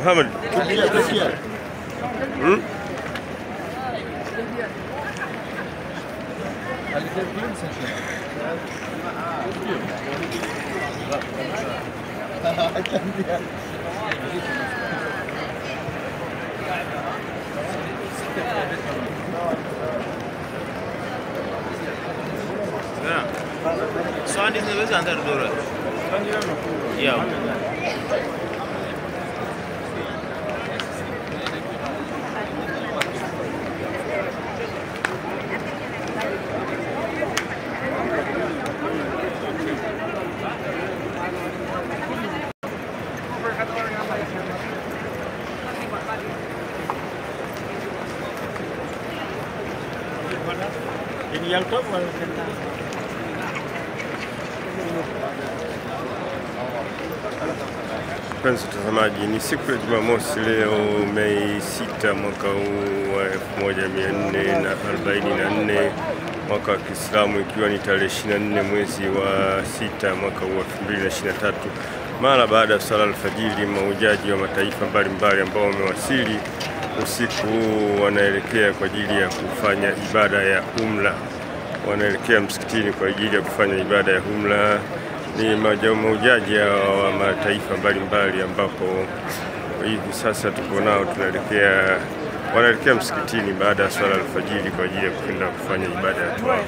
محمد Sound is never under door. Yeah. Ini yang top wala Mpenzi mtazamaji, ni siku ya Jumamosi leo Mei 6 mwaka huu wa 1444 mwaka wa Kiislamu, ikiwa ni tarehe 24 mwezi wa 6 mwaka huu wa 2023. Mara baada ya sala alfajiri, mahujaji wa mataifa mbalimbali ambao wamewasili usiku huu wanaelekea kwa ajili ya kufanya ibada ya umra. Wanaelekea msikitini kwa ajili ya kufanya ibada ya umra. Ni mahujaji wa mataifa mbalimbali ambapo hivi sasa tuko nao, wanaelekea msikitini baada ya swala alfajiri kwa ajili ya kwenda kufanya ibada ya tawaf.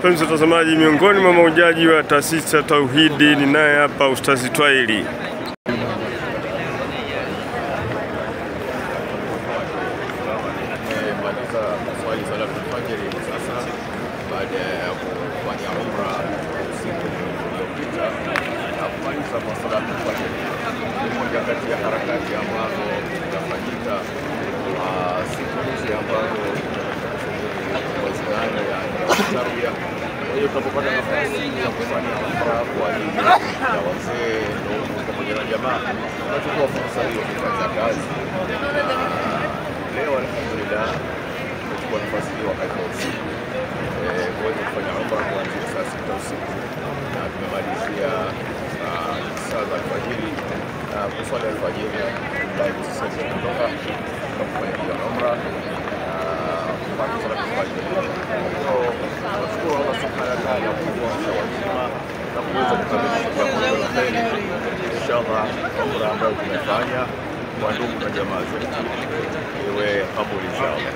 Mpenzi mtazamaji, miongoni mwa mahujaji wa taasisi ya Tauhidi ni naye hapa Ustazi Twaili. Tunapopata nafasi ya kufanya umra kwa ajili ya wazee pamoja na jamaa, tunachukua fursa hiyo kufanya kazi. Leo alhamdulillah tunachukua nafasi hiyo wakati wa usiku kuweza kufanya umra kuanzia saa 6 usiku na tumemalizia saa za alfajiri kuswali alfajiri. Baada ya sasa tunatoka kufanya umra mpaka sala alfajiri. Tunashukuru Allah subhanahu wa ta'ala kuweza kukamilisha jambo hilo la heri. Inshallah, umra ambayo tumefanya kwa ndugu na jamaa zetu iwe hapo inshallah.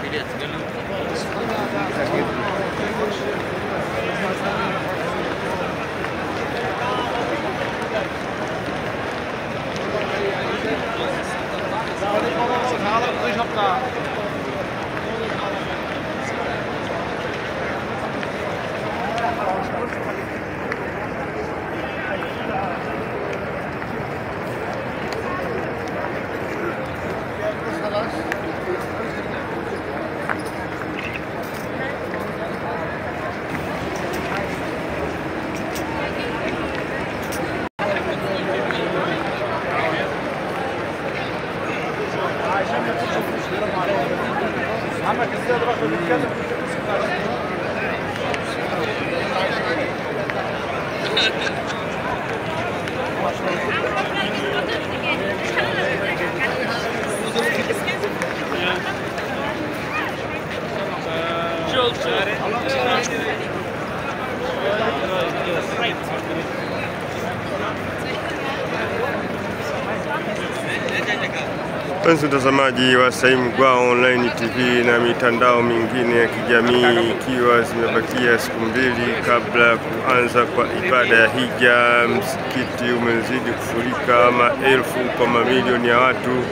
Mpenzi mtazamaji wa Saimu Gwao Online TV na mitandao mingine ya kijamii, ikiwa zimebakia siku mbili kabla kuanza kwa ibada ya hija, msikiti umezidi kufurika. Maelfu kwa mamilioni ya watu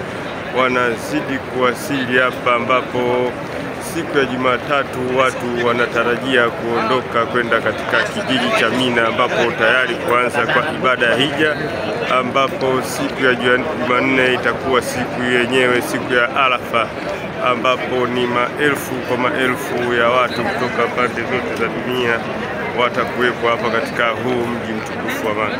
wanazidi kuwasili hapa, ambapo siku ya Jumatatu watu wanatarajia kuondoka kwenda katika kijiji cha Mina, ambapo tayari kuanza kwa ibada ya hija, ambapo siku ya Jumanne itakuwa siku yenyewe, siku ya Arafa, ambapo ni maelfu kwa maelfu ya watu kutoka pande zote za dunia watakuwepo hapa katika huu mji mtukufu wa Maka.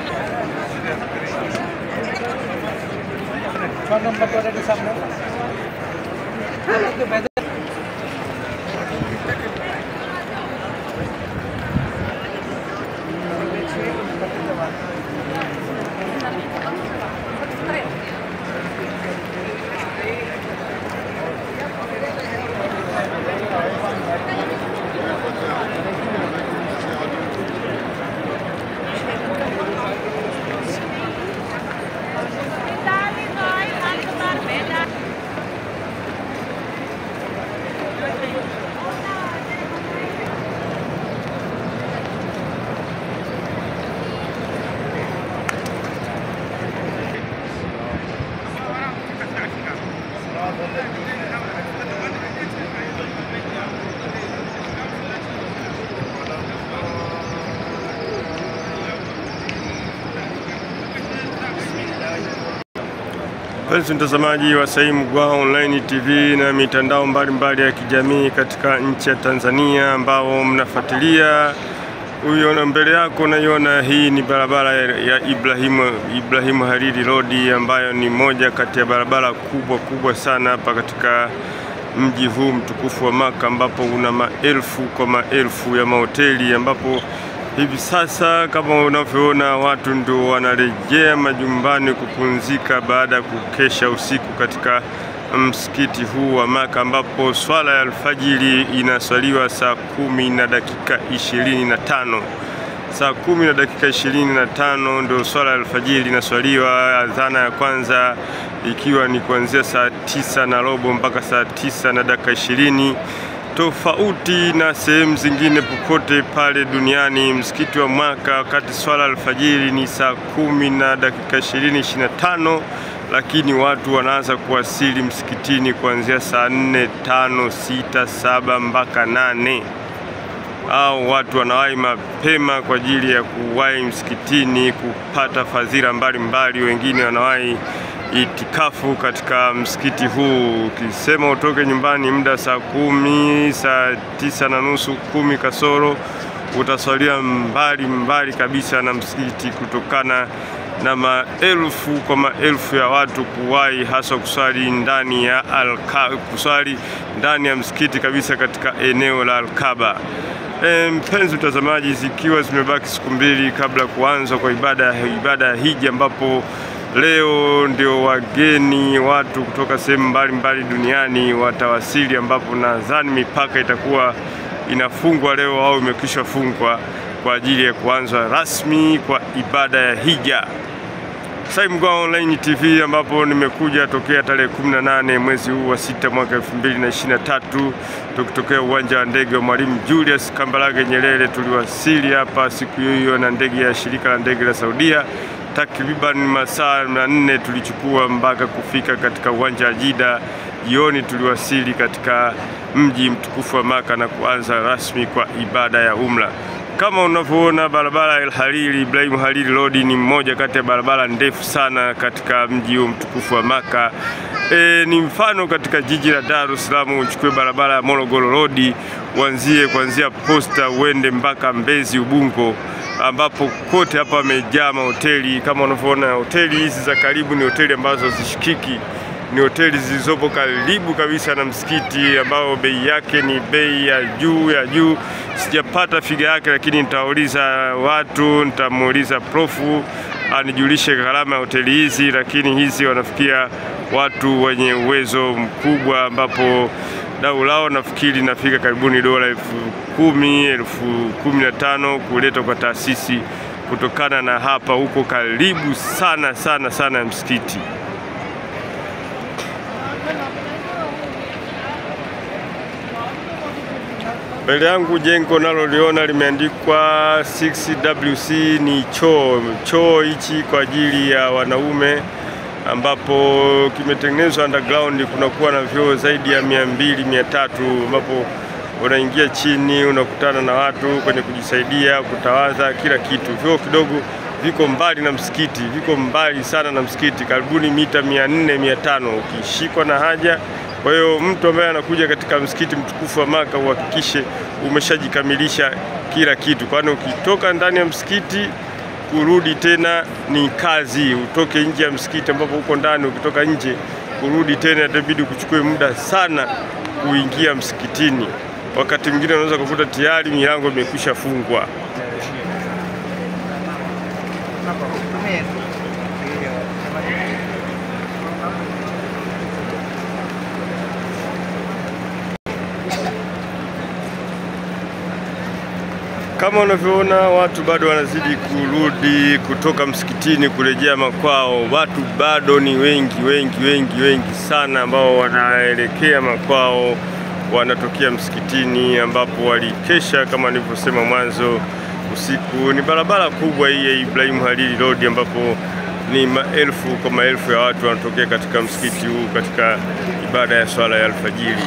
Mpenzi mtazamaji wa Saimu Gwao Online TV na mitandao mbalimbali ya kijamii katika nchi ya Tanzania, ambao mnafuatilia, uiona mbele yako naiona hii ni barabara ya Ibrahimu Hariri Road, ambayo ni moja kati ya barabara kubwa sana hapa katika mji huu mtukufu wa Maka, ambapo una maelfu kwa maelfu ya mahoteli, ambapo hivi sasa kama unavyoona watu ndio wanarejea majumbani kupumzika baada ya kukesha usiku katika msikiti huu wa Maka, ambapo swala ya alfajiri inaswaliwa saa 10:25. Saa 10:25 ndio swala ya alfajiri inaswaliwa, adhana ya kwanza ikiwa ni kuanzia saa 9:15 mpaka saa 9:20. Tofauti na sehemu zingine popote pale duniani, msikiti wa Maka wakati swala alfajiri ni saa 10:20-25, lakini watu wanaanza kuwasili msikitini kuanzia saa 4, 5, 6, 7 mpaka 8. Au watu wanawahi mapema kwa ajili ya kuwahi msikitini kupata fadhila mbalimbali. Wengine wanawahi itikafu katika msikiti huu. Ukisema utoke nyumbani muda saa 10, saa 9:30, 10 kasoro, utaswalia mbali kabisa na msikiti, kutokana na maelfu kwa maelfu ya watu kuwahi hasa kuswali ndani ya msikiti kabisa katika eneo la Al-Kaaba. Mpenzi mtazamaji, zikiwa zimebaki siku mbili kabla kuanza kwa ibada ya hija, ambapo leo ndio wageni watu kutoka sehemu mbalimbali duniani watawasili, ambapo nadhani mipaka itakuwa inafungwa leo au imekwisha fungwa. kwa ajili ya kuanza rasmi kwa ibada ya hija. Sai Mgwao Online TV, ambapo nimekuja tokea tarehe 18 mwezi huu wa 6 mwaka 2023 tukitokea uwanja wa ndege wa Mwalimu Julius Kambarage Nyerere. Tuliwasili hapa siku hiyo na ndege ya shirika la ndege la Saudia. Takriban masaa 4 tulichukua mpaka kufika katika uwanja wa Jeddah. Jioni tuliwasili katika mji mtukufu wa Maka na kuanza rasmi kwa ibada ya umra. Kama unavyoona, barabara El Hariri, Ibrahim Hariri Road ni mmoja kati ya barabara ndefu sana katika mji huu mtukufu wa Maka. Ni mfano katika jiji la Dar es Salaam uchukue barabara ya Morogoro Road, kuanzia Posta uende mpaka Mbezi Ubungo, ambapo kote hapa wamejaa mahoteli. Kama unavyoona, hoteli hizi za karibu ni hoteli ambazo zishikiki, ni hoteli zilizopo karibu kabisa na msikiti, ambao bei yake ni bei ya juu. Sijapata figa yake, lakini nitauliza watu, nitamuuliza profu anijulishe gharama ya hoteli hizi, lakini hizi wanafikia watu wenye uwezo mkubwa, ambapo dau lao nafikiri nafika karibuni dola 10,000, 15,000 kuletwa kwa taasisi, kutokana na hapa huko karibu sana ya msikiti. Mbele yangu jengo naloliona limeandikwa 6WC, ni choo hichi kwa ajili ya wanaume, ambapo kimetengenezwa underground. Kunakuwa na vyoo zaidi ya 200-300, ambapo unaingia chini unakutana na watu kwenye kujisaidia, kutawaza, kila kitu. Vyoo kidogo viko mbali na msikiti, viko mbali sana na msikiti, karibuni mita 400-500 ukishikwa na haja. Kwa hiyo mtu ambaye anakuja katika msikiti mtukufu wa Maka uhakikishe umeshajikamilisha kila kitu, kwani ukitoka ndani ya msikiti kurudi tena ni kazi. Utoke nje ya msikiti ambapo uko ndani, ukitoka nje kurudi tena itabidi kuchukue muda sana kuingia msikitini. Wakati mwingine unaweza kukuta tayari milango imekwisha fungwa. Kama unavyoona, watu bado wanazidi kurudi kutoka msikitini kurejea makwao. Watu bado ni wengi sana ambao wanaelekea makwao, wanatokea msikitini ambapo walikesha kama nilivyosema mwanzo usiku. Ni barabara kubwa hii ya Ibrahim Hariri Road, ambapo ni maelfu kwa maelfu ya watu wanatokea katika msikiti huu katika ibada ya swala ya alfajiri.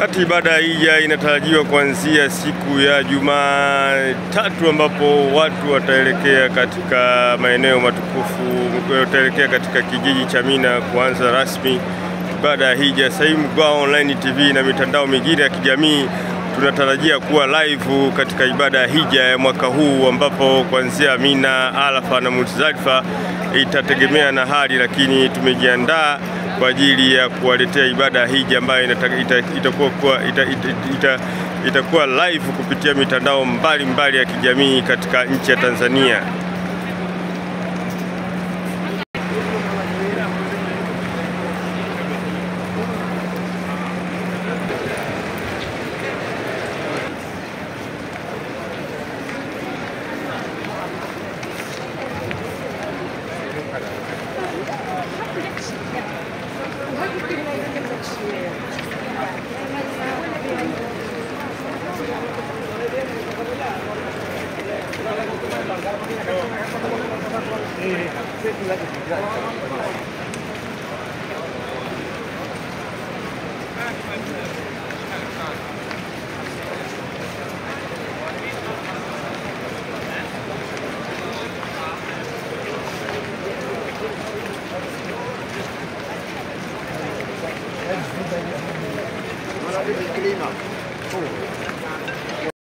Wakati ibada hija inatarajiwa kuanzia siku ya Jumatatu, ambapo watu wataelekea katika maeneo matukufu, wataelekea katika kijiji cha Mina kuanza rasmi ibada ya hija. Sai Mgwao Online TV na mitandao mingine ya kijamii tunatarajia kuwa live katika ibada ya hija ya mwaka huu, ambapo kuanzia Mina, Arafa na Muzdalifa itategemea na hali, lakini tumejiandaa kwa ajili ya kuwaletea ibada ya hija ambayo itakuwa live kupitia mitandao mbalimbali ya kijamii katika nchi ya Tanzania.